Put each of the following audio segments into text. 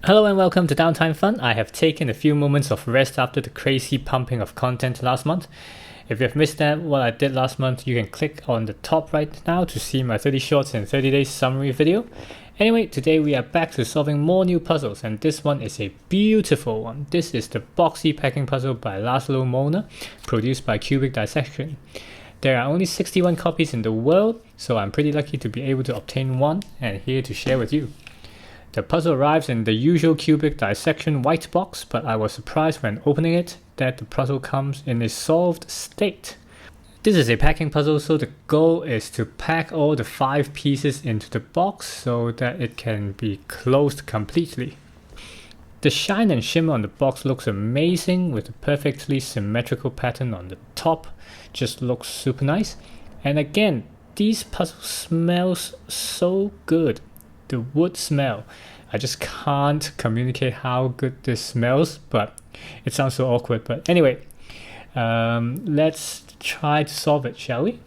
Hello and welcome to Downtime Fun. I have taken a few moments of rest after the crazy pumping of content last month. If you have missed what I did last month, you can click on the top right now to see my 30 shorts in 30 days summary video. Anyway, today we are back to solving more new puzzles, and this one is a beautiful one. This is the Boxy Packing Puzzle by Laszlo Molnar, produced by Cubic Dissection. There are only 61 copies in the world, so I'm pretty lucky to be able to obtain one and here to share with you. The puzzle arrives in the usual cubic dissection white box, but I was surprised when opening it that the puzzle comes in a solved state. This is a packing puzzle, so the goal is to pack all the 5 pieces into the box so that it can be closed completely. The shine and shimmer on the box looks amazing with a perfectly symmetrical pattern on the top, just looks super nice. And again, these puzzles smells so good. The wood smell. I just can't communicate how good this smells, but it sounds so awkward. But anyway, let's try to solve it, shall we?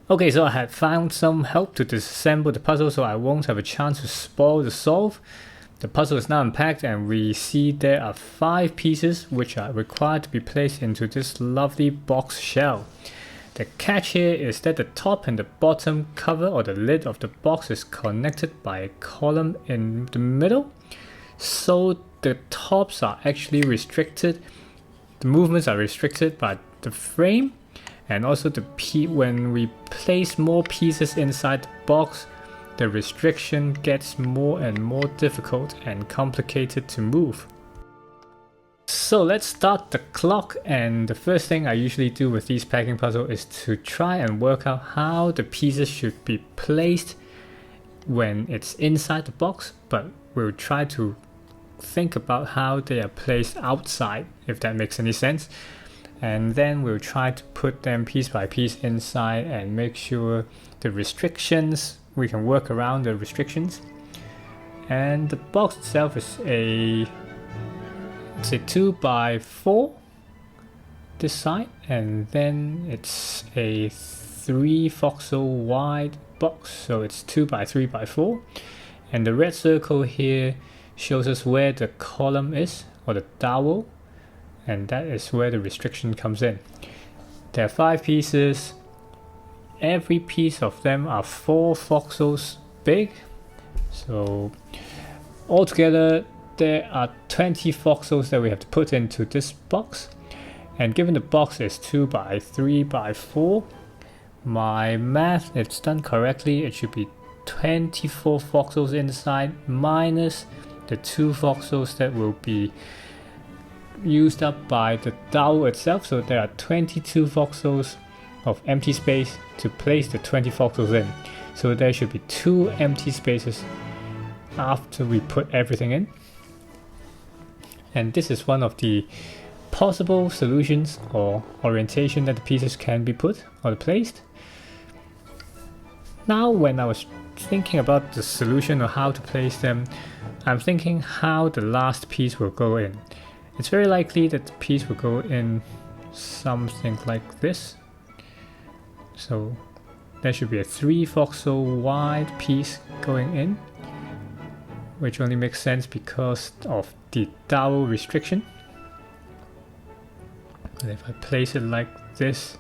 Okay, so I had found some help to disassemble the puzzle so I won't have a chance to spoil the solve. The puzzle is now unpacked and we see there are 5 pieces which are required to be placed into this lovely box shell. The catch here is that the top and the bottom cover or the lid of the box is connected by a column in the middle. So the tops are actually restricted, the movements are restricted by the frame, and also when we place more pieces inside the box, the restriction gets more and more difficult and complicated to move. So let's start the clock, and the first thing I usually do with these packing puzzles is to try and work out how the pieces should be placed when it's inside the box, but we'll try to think about how they are placed outside, if that makes any sense. And then we'll try to put them piece by piece inside and make sure the restrictions, we can work around the restrictions. And the box itself is it's a 2x4 this side, and then it's a 3 voxel wide box, so it's 2x3x4. And the red circle here shows us where the column is, or the dowel, and that is where the restriction comes in. There are 5 pieces. Every piece of them are 4 voxels big, so altogether there are 20 voxels that we have to put into this box. And given the box is 2x3x4, my math, if it's done correctly, it should be 24 voxels inside minus the 2 voxels that will be used up by the dowel itself. So there are 22 voxels of empty space to place the 20 voxels in. So there should be 2 empty spaces after we put everything in. And this is one of the possible solutions or orientation that the pieces can be put or placed. Now when I was thinking about the solution or how to place them, I'm thinking how the last piece will go in. It's very likely that the piece will go in something like this. So there should be a 3 voxel wide piece going in, which only makes sense because of the dowel restriction. And if I place it like this,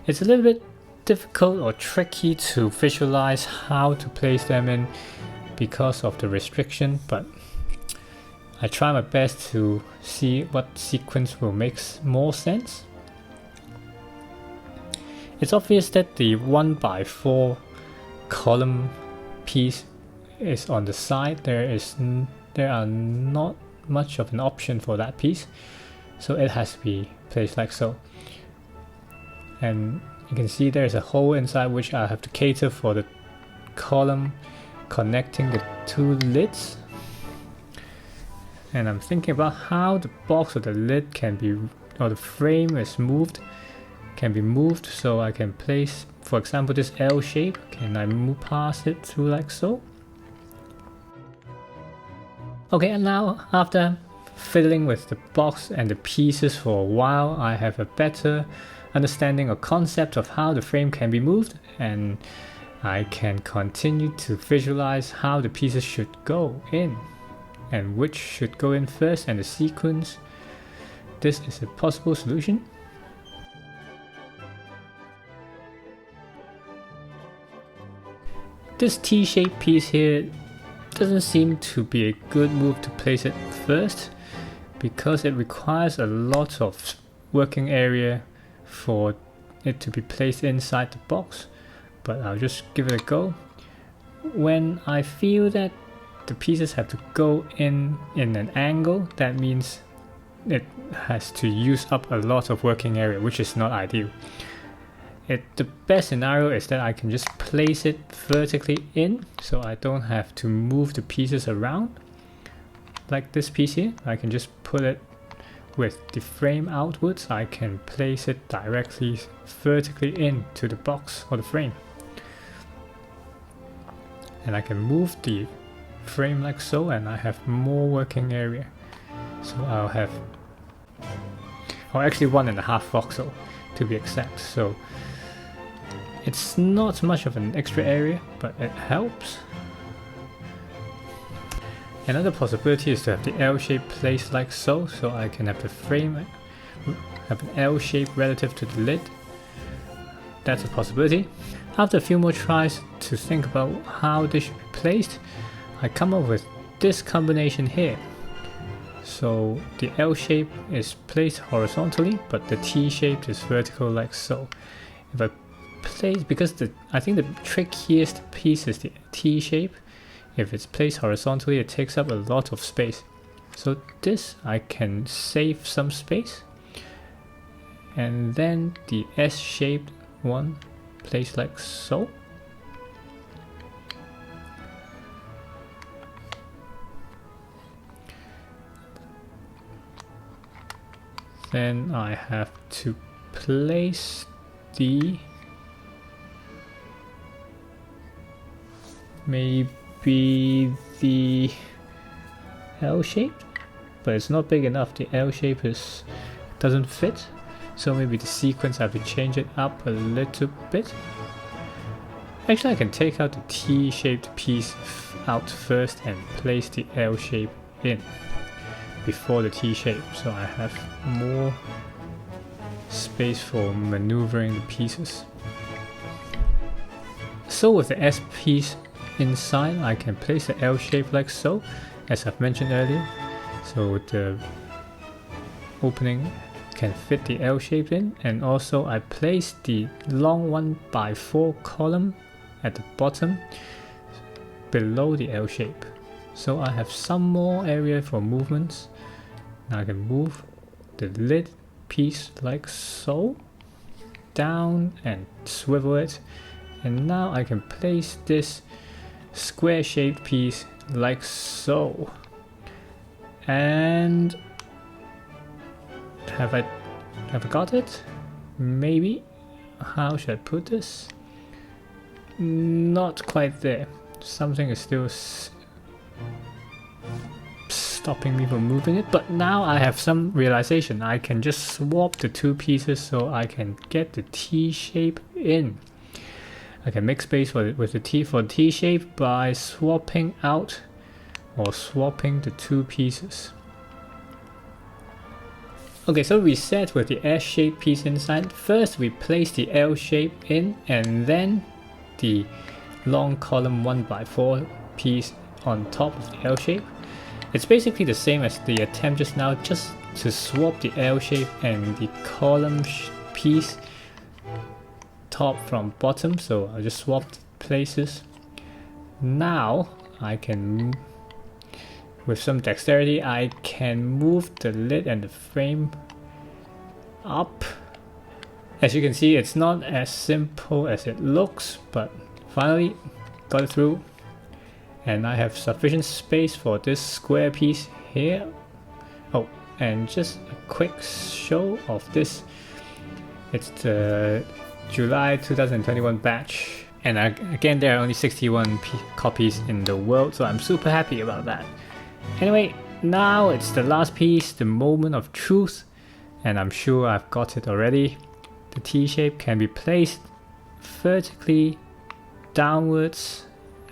it's a little bit difficult or tricky to visualize how to place them in because of the restriction, but I try my best to see what sequence will make more sense. It's obvious that the 1x4 column piece is on the side. There are not much of an option for that piece, so it has to be placed like so. And you can see there's a hole inside which I have to cater for the column connecting the 2 lids. And I'm thinking about how the box or the lid can be, or the frame is moved, can be moved, so I can place, for example, this L shape. Can I move past it through like so? Okay, and now after fiddling with the box and the pieces for a while, I have a better understanding or concept of how the frame can be moved, and I can continue to visualize how the pieces should go in and which should go in first and the sequence. This is a possible solution. This T-shaped piece here doesn't seem to be a good move to place it first, because it requires a lot of working area for it to be placed inside the box, but I'll just give it a go. When I feel that the pieces have to go in an angle, that means it has to use up a lot of working area, which is not ideal. The best scenario is that I can just place it vertically in, so I don't have to move the pieces around. Like this piece here, I can just put it with the frame outwards. I can place it directly vertically into the box or the frame. And I can move the frame like so, and I have more working area. So I'll have, or actually 1.5 voxel to be exact. So it's not much of an extra area, but it helps. Another possibility is to have the L shape placed like so, so I can have the frame have an L shape relative to the lid. That's a possibility. After a few more tries to think about how this should be placed, I come up with this combination here. So the L shape is placed horizontally, but the T shape is vertical like so. If I place, because I think the trickiest piece is the T shape. If it's placed horizontally, it takes up a lot of space. So this, I can save some space. And then the S-shaped one placed like so. Then I have to place the maybe the L shape, but it's not big enough. The L shape doesn't fit, so maybe the sequence I have to change it up a little bit. Actually, I can take out the T-shaped piece out first and place the L shape in before the T shape, so I have more space for maneuvering the pieces. So with the S piece inside, I can place the L shape like so, as I've mentioned earlier. So the opening can fit the L shape in, and also I place the long 1x4 column at the bottom below the L shape. So I have some more area for movements. Now I can move the lid piece like so down and swivel it, and now I can place this square shaped piece like so. And have I got it? Maybe. How should I put this? Not quite there. Something is still stopping me from moving it, but now I have some realization. I can just swap the two pieces so I can get the T shape in. I can make space with the T shape by swapping out or swapping the two pieces. Okay, so we set with the S shape piece inside. First we place the L shape in, and then the long column 1x4 piece on top of the L shape. It's basically the same as the attempt just now, just to swap the L shape and the column piece top from bottom. So I'll just swap places. Now I can, with some dexterity, I can move the lid and the frame up. As you can see, it's not as simple as it looks, but finally got it through. And I have sufficient space for this square piece here. Oh, and just a quick show of this. It's the July 2021 batch. And again, there are only 61 copies in the world, so I'm super happy about that. Anyway, Now it's the last piece, the moment of truth, and I'm sure I've got it already. The T-shape can be placed vertically downwards,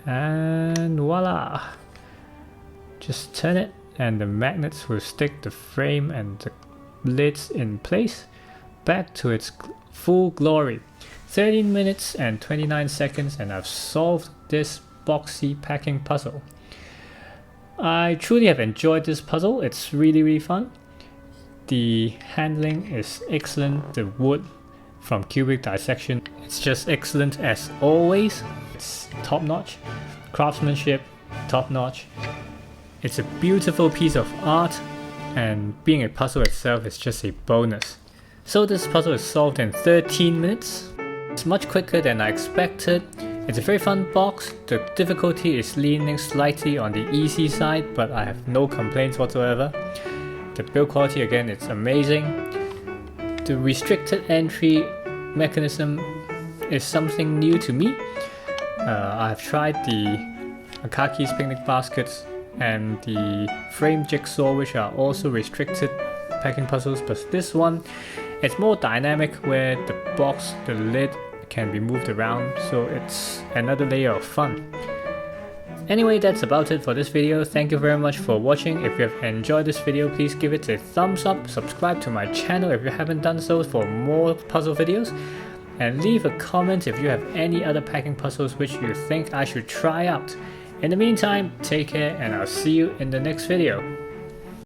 and voila! Just turn it and the magnets will stick the frame and the lids in place back to its full glory. 13 minutes and 29 seconds and I've solved this boxy packing puzzle. I truly have enjoyed this puzzle. It's really fun. The handling is excellent. The wood from cubic dissection, it's just excellent as always. It's top notch. Craftsmanship, top notch. It's a beautiful piece of art, and being a puzzle itself is just a bonus. So this puzzle is solved in 13 minutes. It's much quicker than I expected. It's a very fun box. The difficulty is leaning slightly on the easy side, but I have no complaints whatsoever. The build quality again, it's amazing. The restricted entry mechanism is something new to me. I've tried the Akaki's picnic baskets and the frame jigsaw, which are also restricted packing puzzles, but this one, it's more dynamic where the box, the lid can be moved around, so it's another layer of fun. Anyway, that's about it for this video. Thank you very much for watching. If you have enjoyed this video, please give it a thumbs up, subscribe to my channel if you haven't done so for more puzzle videos, and leave a comment if you have any other packing puzzles which you think I should try out. In the meantime, take care and I'll see you in the next video.